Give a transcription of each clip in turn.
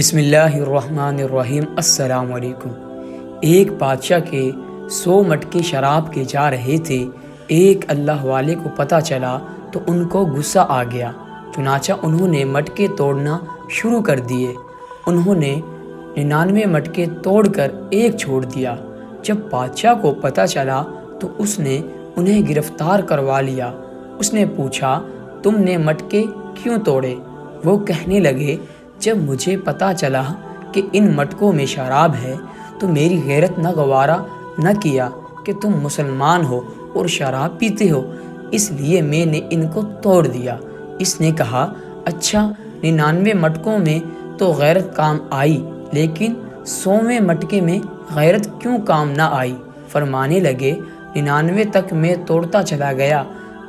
بسم اللہ الرحمن الرحیم۔ السلام علیکم۔ ایک بادشاہ کے 100 مٹکے شراب کے جا رہے تھے۔ ایک اللہ والے کو پتہ چلا تو ان کو غصہ آ گیا، چنانچہ انہوں نے مٹکے توڑنا شروع کر دیے۔ انہوں نے 99 مٹکے توڑ کر ایک چھوڑ دیا۔ جب بادشاہ کو پتہ چلا تو اس نے انہیں گرفتار کروا لیا۔ اس نے پوچھا، تم نے مٹکے کیوں توڑے؟ وہ کہنے لگے، جب مجھے پتہ چلا کہ ان مٹکوں میں شراب ہے تو میری غیرت نہ گوارا نہ کیا کہ تم مسلمان ہو اور شراب پیتے ہو، اس لیے میں نے ان کو توڑ دیا۔ اس نے کہا، اچھا 99 مٹکوں میں تو غیرت کام آئی، لیکن 100ویں مٹکے میں غیرت کیوں کام نہ آئی؟ فرمانے لگے، 99 تک میں توڑتا چلا گیا۔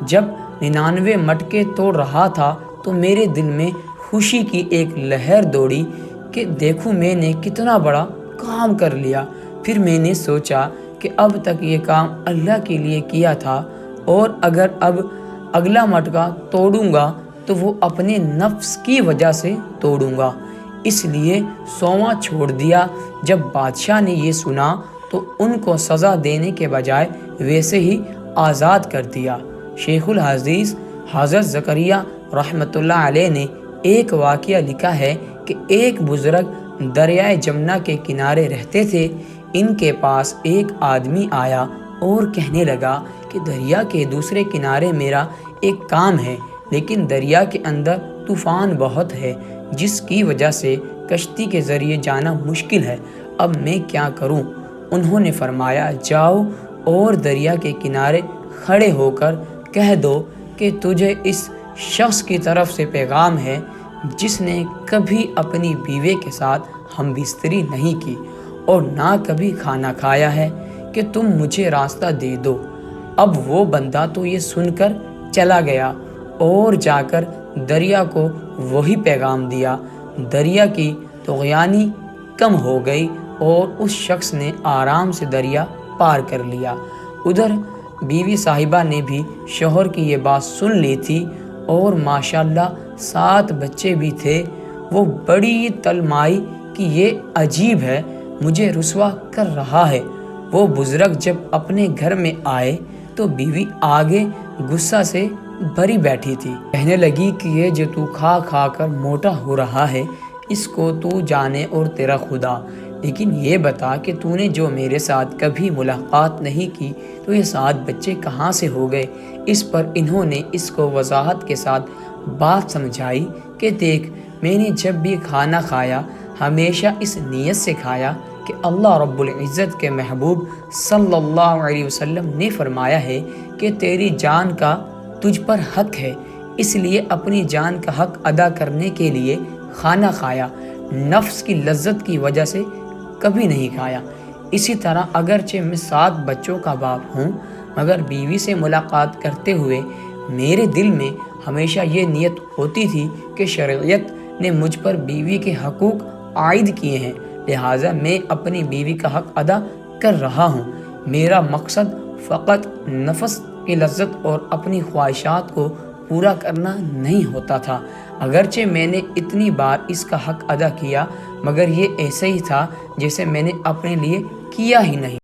جب 99 مٹکے توڑ رہا تھا تو میرے دل میں خوشی کی ایک لہر دوڑی کہ دیکھو میں نے کتنا بڑا کام کر لیا۔ پھر میں نے سوچا کہ اب تک یہ کام اللہ کے لیے کیا تھا، اور اگر اب اگلا مٹکا توڑوں گا تو وہ اپنے نفس کی وجہ سے توڑوں گا، اس لیے 100واں چھوڑ دیا۔ جب بادشاہ نے یہ سنا تو ان کو سزا دینے کے بجائے ویسے ہی آزاد کر دیا۔ شیخ الحدیث حضرت زکریا رحمۃ اللہ علیہ نے ایک واقعہ لکھا ہے کہ ایک بزرگ دریائے جمنا کے کنارے رہتے تھے۔ ان کے پاس ایک آدمی آیا اور کہنے لگا کہ دریا کے دوسرے کنارے میرا ایک کام ہے، لیکن دریا کے اندر طوفان بہت ہے، جس کی وجہ سے کشتی کے ذریعے جانا مشکل ہے، اب میں کیا کروں؟ انہوں نے فرمایا، جاؤ اور دریا کے کنارے کھڑے ہو کر کہہ دو کہ تجھے اس شخص کی طرف سے پیغام ہے جس نے کبھی اپنی بیوی کے ساتھ ہم بستری نہیں کی اور نہ کبھی کھانا کھایا ہے، کہ تم مجھے راستہ دے دو۔ اب وہ بندہ تو یہ سن کر چلا گیا اور جا کر دریا کو وہی پیغام دیا۔ دریا کی طغیانی کم ہو گئی اور اس شخص نے آرام سے دریا پار کر لیا۔ ادھر بیوی صاحبہ نے بھی شوہر کی یہ بات سن لی تھی اور ماشاءاللہ 7 بچے بھی تھے۔ وہ بڑی تلمائی کہ یہ عجیب ہے، مجھے رسوا کر رہا ہے۔ وہ بزرگ جب اپنے گھر میں آئے تو بیوی آگے غصہ سے بھری بیٹھی تھی۔ کہنے لگی کہ یہ جو تو کھا کھا کر موٹا ہو رہا ہے، اس کو تو جانے اور تیرا خدا، لیکن یہ بتا کہ تو نے جو میرے ساتھ کبھی ملاقات نہیں کی تو یہ 7 بچے کہاں سے ہو گئے؟ اس پر انہوں نے اس کو وضاحت کے ساتھ بات سمجھائی کہ دیکھ، میں نے جب بھی کھانا کھایا ہمیشہ اس نیت سے کھایا کہ اللہ رب العزت کے محبوب صلی اللہ علیہ وسلم نے فرمایا ہے کہ تیری جان کا تجھ پر حق ہے، اس لیے اپنی جان کا حق ادا کرنے کے لیے کھانا کھایا، نفس کی لذت کی وجہ سے کبھی نہیں کھایا۔ اسی طرح اگرچہ میں 7 بچوں کا باپ ہوں، مگر بیوی سے ملاقات کرتے ہوئے میرے دل میں ہمیشہ یہ نیت ہوتی تھی کہ شریعت نے مجھ پر بیوی کے حقوق عائد کیے ہیں، لہٰذا میں اپنی بیوی کا حق ادا کر رہا ہوں۔ میرا مقصد فقط نفس کی لذت اور اپنی خواہشات کو پورا کرنا نہیں ہوتا تھا۔ اگرچہ میں نے اتنی بار اس کا حق ادا کیا، مگر یہ ایسے ہی تھا جیسے میں نے اپنے لیے کیا ہی نہیں۔